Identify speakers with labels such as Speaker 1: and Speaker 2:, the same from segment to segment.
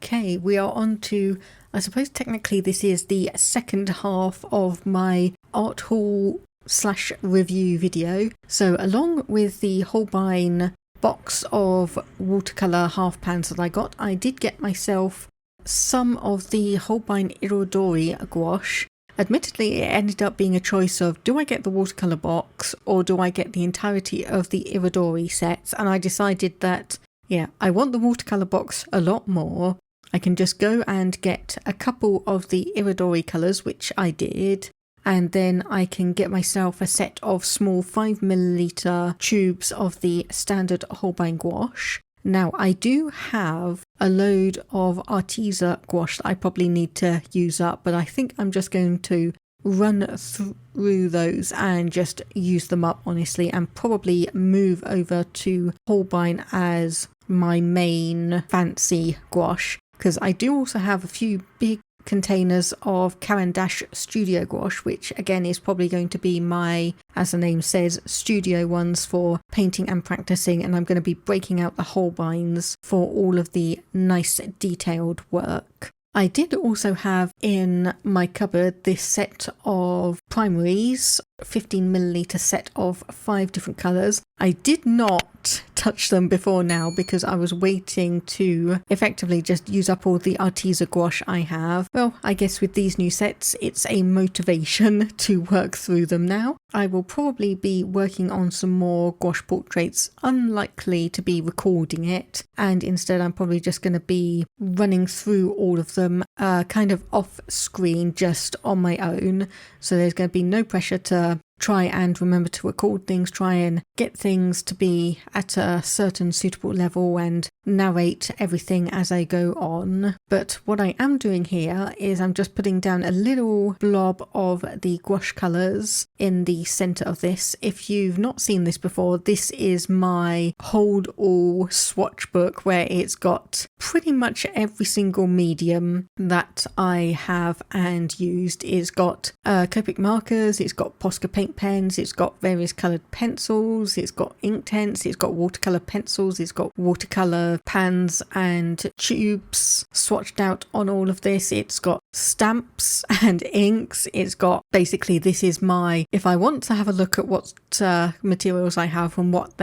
Speaker 1: Okay, we are on to, I suppose technically this is the second half of my art haul slash review video. So along with the Holbein box of watercolour half pans that I got, I did get myself some of the Holbein Irodori gouache. Admittedly, it ended up being a choice of, do I get the watercolour box or do I get the entirety of the Irodori sets? And I decided that, yeah, I want the watercolour box a lot more. I can just go and get a couple of the Irodori colours, which I did, and then I can get myself a set of small 5ml tubes of the standard Holbein Gouache. Now, I do have a load of Arteza gouache that I probably need to use up, but I think I'm just going to run through those and just use them up, honestly, and probably move over to Holbein as my main fancy gouache, because I do also have a few big containers of Caran d'Ache Studio Gouache, which again is probably going to be my, as the name says, studio ones for painting and practicing, and I'm going to be breaking out the Holbeins for all of the nice detailed work. I did also have in my cupboard this set of primaries, 15ml set of 5 different colours. I did not touch them before now because I was waiting to effectively just use up all the Arteza gouache I have. Well, I guess with these new sets, it's a motivation to work through them now. I will probably be working on some more gouache portraits, unlikely to be recording it, and instead I'm probably just going to be running through all of them kind of off screen, just on my own. So there's going to be no pressure to try and remember to record things, try and get things to be at a certain suitable level and narrate everything as I go on. But what I am doing here is I'm just putting down a little blob of the gouache colours in the centre of this. If you've not seen this before, this is my hold all swatch book where it's got pretty much every single medium that I have and used. It's got Copic markers, it's got Posca paint pens, it's got various coloured pencils, it's got Inktense, it's got watercolour pencils, it's got watercolour pans and tubes swatched out on all of this. It's got stamps and inks. It's got, basically this is my, if I want to have a look at what materials I have and what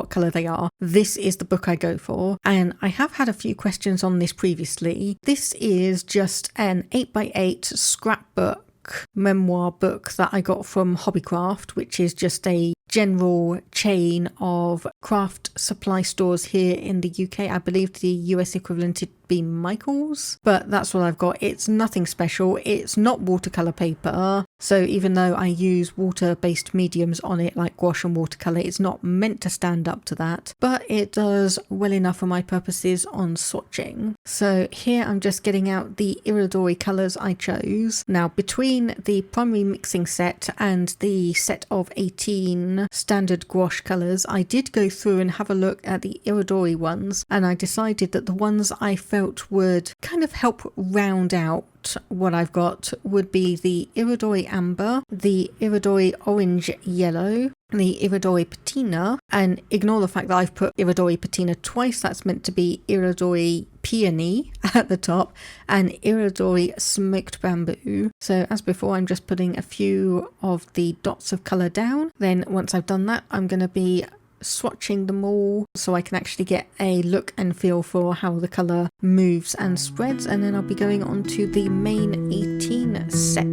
Speaker 1: colour they are, this is the book I go for. And I have had a few questions on this previously. This is just an 8x8 scrapbook memoir book that I got from Hobbycraft, which is just a general chain of craft supply stores here in the UK. I believe the US equivalent would be Michael's, but that's what I've got. It's nothing special. It's not watercolour paper, so even though I use water-based mediums on it like gouache and watercolour, it's not meant to stand up to that, but it does well enough for my purposes on swatching. So here I'm just getting out the Irodori colours I chose. Now, between the primary mixing set and the set of 18 standard gouache colours, I did go through and have a look at the Irodori ones, and I decided that the ones I felt would kind of help round out what I've got would be the Irodori Amber, the Irodori Orange Yellow, the Irodori Patina, and ignore the fact that I've put Irodori Patina twice, that's meant to be Irodori Peony at the top, and Irodori Smoked Bamboo. So as before, I'm just putting a few of the dots of colour down. Then once I've done that, I'm going to be swatching them all so I can actually get a look and feel for how the colour moves and spreads, and then I'll be going on to the main 18 set.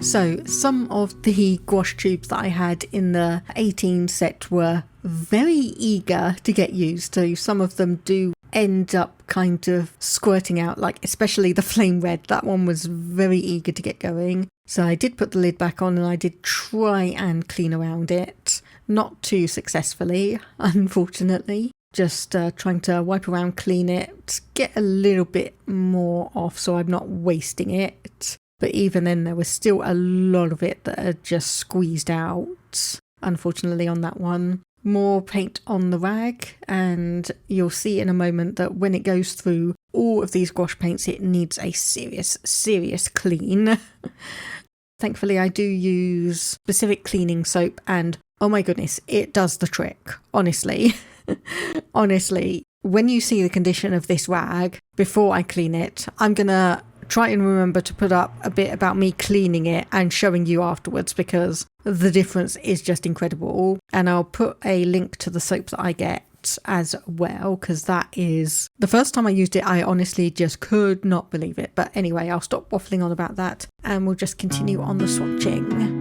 Speaker 1: So some of the gouache tubes that I had in the 18 set were very eager to get used. So some of them do end up kind of squirting out, like especially the flame red. That one was very eager to get going. So I did put the lid back on and I did try and clean around it. Not too successfully, unfortunately. Just trying to wipe around, clean it, get a little bit more off so I'm not wasting it. But even then, there was still a lot of it that had just squeezed out, unfortunately, on that one. More paint on the rag, and you'll see in a moment that when it goes through all of these gouache paints, it needs a serious clean. Thankfully, I do use specific cleaning soap, and oh my goodness, it does the trick, honestly. Honestly, when you see the condition of this rag, before I clean it, I'm going to try and remember to put up a bit about me cleaning it and showing you afterwards, because the difference is just incredible. And I'll put a link to the soap that I get as well, because that is the first time I used it, I honestly just could not believe it. But anyway, I'll stop waffling on about that and we'll just continue on the swatching.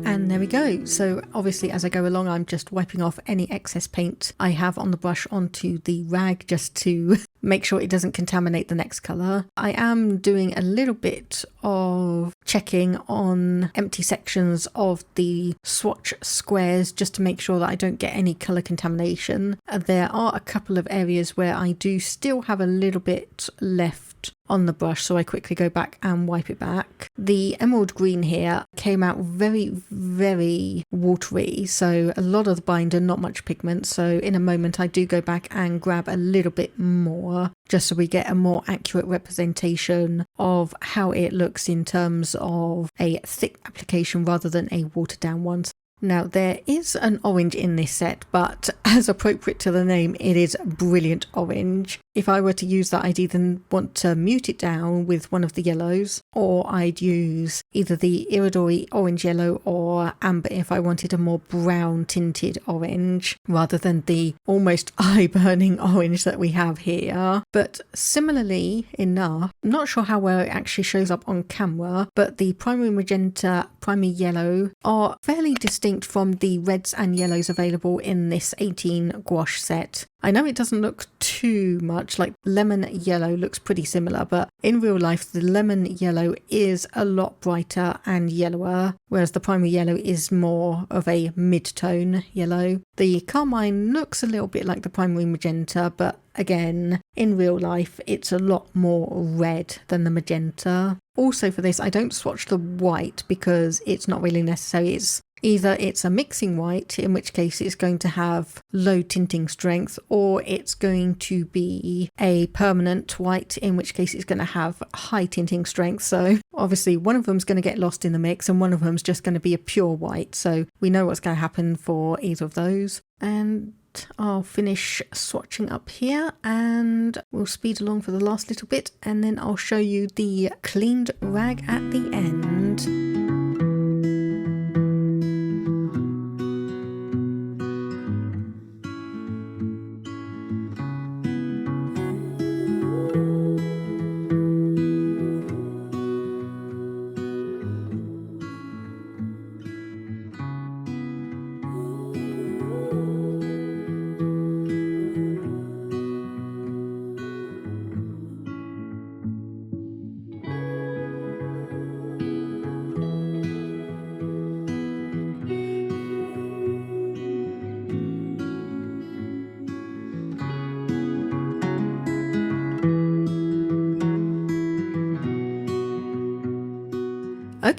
Speaker 1: And there we go. So obviously as I go along, I'm just wiping off any excess paint I have on the brush onto the rag just to make sure it doesn't contaminate the next colour. I am doing a little bit of checking on empty sections of the swatch squares just to make sure that I don't get any colour contamination. There are a couple of areas where I do still have a little bit left on the brush, so I quickly go back and wipe it back. The emerald green here came out very watery, so a lot of the binder, not much pigment, so in a moment I do go back and grab a little bit more just so we get a more accurate representation of how it looks in terms of a thick application rather than a watered down one. Now there is an orange in this set, but as appropriate to the name, it is brilliant orange. If I were to use that, I'd either want to mute it down with one of the yellows, or I'd use either the Irodori orange yellow or amber if I wanted a more brown tinted orange, rather than the almost eye-burning orange that we have here. But similarly enough, I'm not sure how well it actually shows up on camera, but the primary magenta, primary yellow are fairly distinct from the reds and yellows available in this 18 gouache set. I know it doesn't look too much, like lemon yellow looks pretty similar, but in real life the lemon yellow is a lot brighter and yellower, whereas the primary yellow is more of a mid-tone yellow. The carmine looks a little bit like the primary magenta, but again, in real life it's a lot more red than the magenta. Also for this, I don't swatch the white because it's not really necessary. Either it's a mixing white, in which case it's going to have low tinting strength, or it's going to be a permanent white, in which case it's going to have high tinting strength. So obviously one of them's going to get lost in the mix and one of them's just going to be a pure white. So we know what's going to happen for either of those. And I'll finish swatching up here and we'll speed along for the last little bit, and then I'll show you the cleaned rag at the end.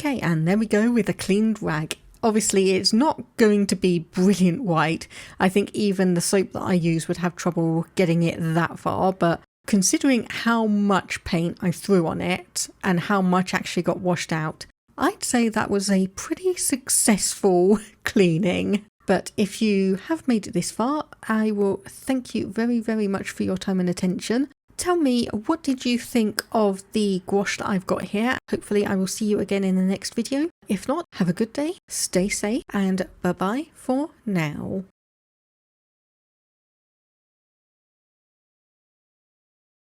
Speaker 1: Okay, and there we go with a cleaned rag. Obviously, it's not going to be brilliant white. I think even the soap that I use would have trouble getting it that far, but considering how much paint I threw on it and how much actually got washed out, I'd say that was a pretty successful cleaning. But if you have made it this far, I will thank you very, very much for your time and attention. Tell me, what did you think of the gouache that I've got here? Hopefully I will see you again in the next video. If not, have a good day, stay safe, and bye-bye for now.